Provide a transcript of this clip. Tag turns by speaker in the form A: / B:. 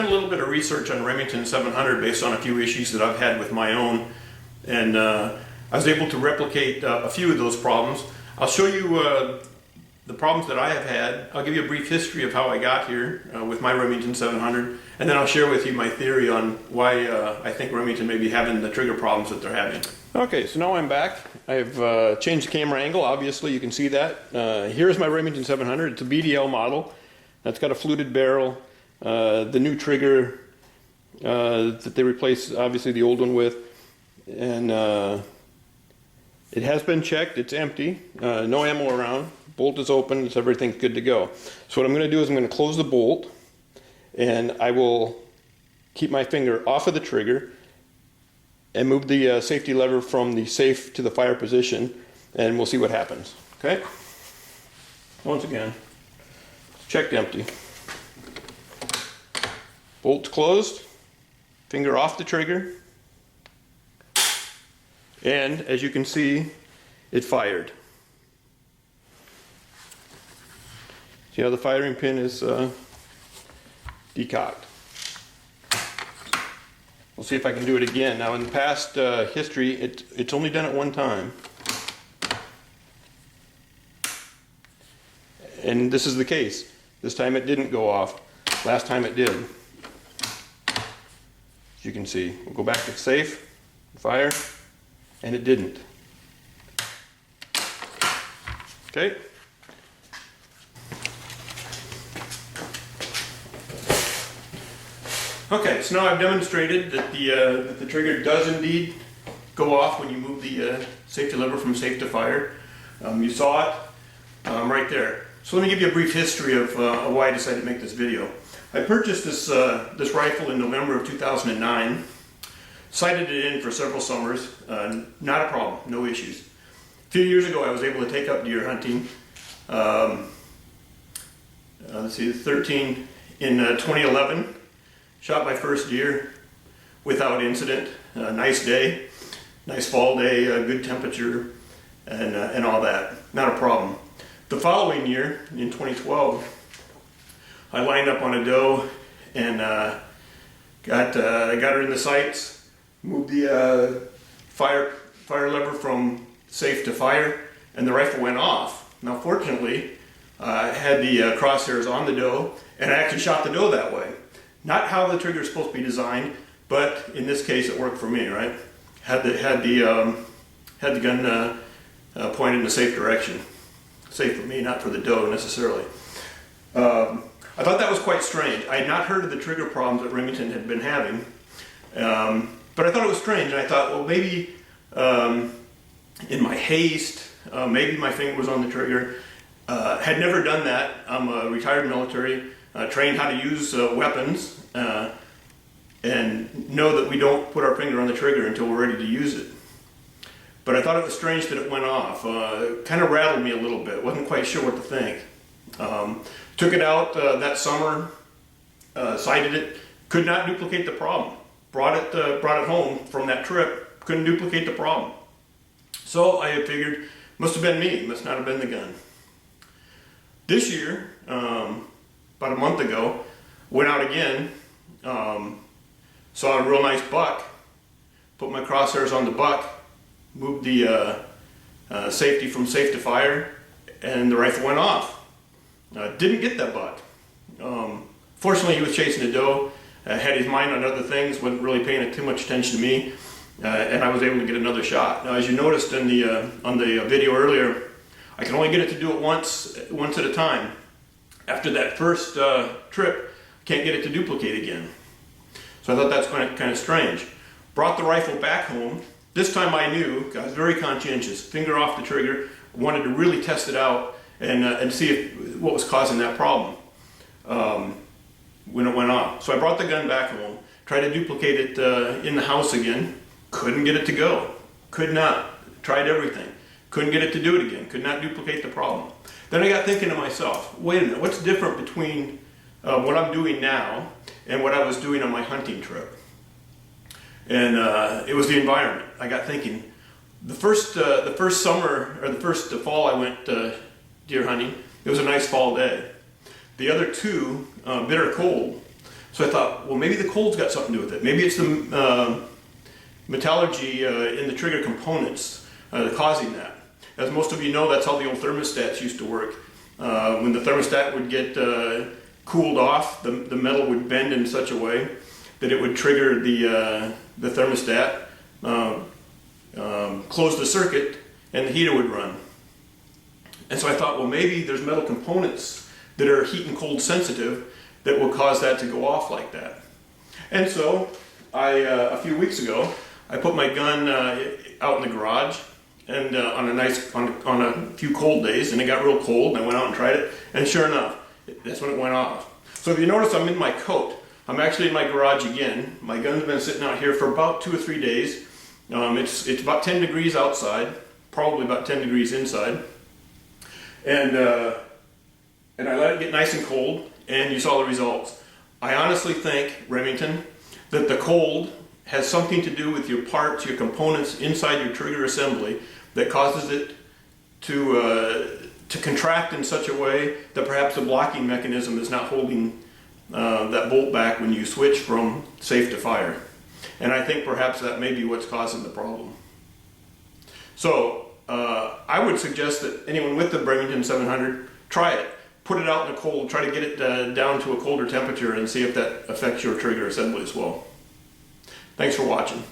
A: done a little bit of research on Remington 700 based on a few issues that I've had with my own, and I was able to replicate a few of those problems. I'll show you the problems that I have had. I'll give you a brief history of how I got here with my Remington 700, and then I'll share with you my theory on why I think Remington may be having the trigger problems that they're having. Okay, so now I'm back. I've changed the camera angle. Obviously you can see that. Here's my Remington 700. It's a BDL model. That's got a fluted barrel. The new trigger that they replaced obviously the old one with, and it has been checked. It's empty. No ammo around. Bolt is open. It's everything's good to go. So what I'm going to do is I'm going to close the bolt, and I will keep my finger off of the trigger and move the safety lever from the safe to the fire position, and we'll see what happens. Okay? Once again, it's checked empty. Bolt's closed, finger off the trigger, and as you can see, it fired. See how the firing pin is decocked. We'll see if I can do it again. Now in the past history, it's only done it one time. And this is the case. This time it didn't go off. Last time it did. As you can see, we'll go back to safe, fire, and it didn't. Okay. Okay, so now I've demonstrated that the trigger does indeed go off when you move the safety lever from safe to fire. You saw it right there. So let me give you a brief history of why I decided to make this video. I purchased this rifle in November of 2009, sighted it in for several summers, not a problem, no issues. A few years ago I was able to take up deer hunting, let's see, 13 in 2011. Shot my first deer without incident. Nice day, nice fall day, good temperature, and all that. Not a problem. The following year, in 2012, I lined up on a doe and got her in the sights, moved the fire lever from safe to fire, and the rifle went off. Now, fortunately, I had the crosshairs on the doe, and I actually shot the doe that way. Not how the trigger is supposed to be designed, but in this case it worked for me, right? Had the gun pointed in a safe direction. Safe for me, not for the doe necessarily. I thought that was quite strange. I had not heard of the trigger problems that Remington had been having, but I thought it was strange, and I thought, well, maybe in my haste, maybe my finger was on the trigger. Had never done that. I'm a retired military. Trained how to use weapons and know that we don't put our finger on the trigger until we're ready to use it. But I thought it was strange that it went off. Kind of rattled me a little bit. Wasn't quite sure what to think. Took it out that summer, sighted it, could not duplicate the problem. Brought it home from that trip, couldn't duplicate the problem. So I figured, must have been me, must not have been the gun. This year, about a month ago, went out again, saw a real nice buck, put my crosshairs on the buck, moved the safety from safe to fire, and the rifle went off. Didn't get that buck. Fortunately, he was chasing a doe, had his mind on other things, wasn't really paying too much attention to me, and I was able to get another shot. Now, as you noticed in on the video earlier, I can only get it to do it once at a time. After that first trip, can't get it to duplicate again. So I thought that's kind of strange. Brought the rifle back home. This time I knew, I was very conscientious, finger off the trigger, wanted to really test it out and see what was causing that problem when it went off. So I brought the gun back home, tried to duplicate it in the house again, couldn't get it to go. Could not. Tried everything. Couldn't get it to do it again. Could not duplicate the problem. Then I got thinking to myself, wait a minute, what's different between what I'm doing now and what I was doing on my hunting trip? And it was the environment. I got thinking, the first summer, or the first fall I went deer hunting, it was a nice fall day. The other two, bitter cold. So I thought, well, maybe the cold's got something to do with it. Maybe it's the metallurgy in the trigger components causing that. As most of you know, that's how the old thermostats used to work. When the thermostat would get cooled off, the metal would bend in such a way that it would trigger the thermostat, close the circuit, and the heater would run. And so I thought, well, maybe there's metal components that are heat and cold sensitive that will cause that to go off like that. And so a few weeks ago, I put my gun out in the garage, and on a few cold days, and it got real cold, and I went out and tried it, and sure enough, that's when it went off. So if you notice, I'm in my coat. I'm actually in my garage again. My gun's been sitting out here for about 2 or 3 days. It's about 10 degrees outside, probably about 10 degrees inside, and I let it get nice and cold, and you saw the results. I honestly think, Remington, that the cold has something to do with your parts, your components inside your trigger assembly that causes it to contract in such a way that perhaps the blocking mechanism is not holding that bolt back when you switch from safe to fire. And I think perhaps that may be what's causing the problem. So I would suggest that anyone with the Remington 700, try it. Put it out in the cold, try to get it down to a colder temperature and see if that affects your trigger assembly as well. Thanks for watching.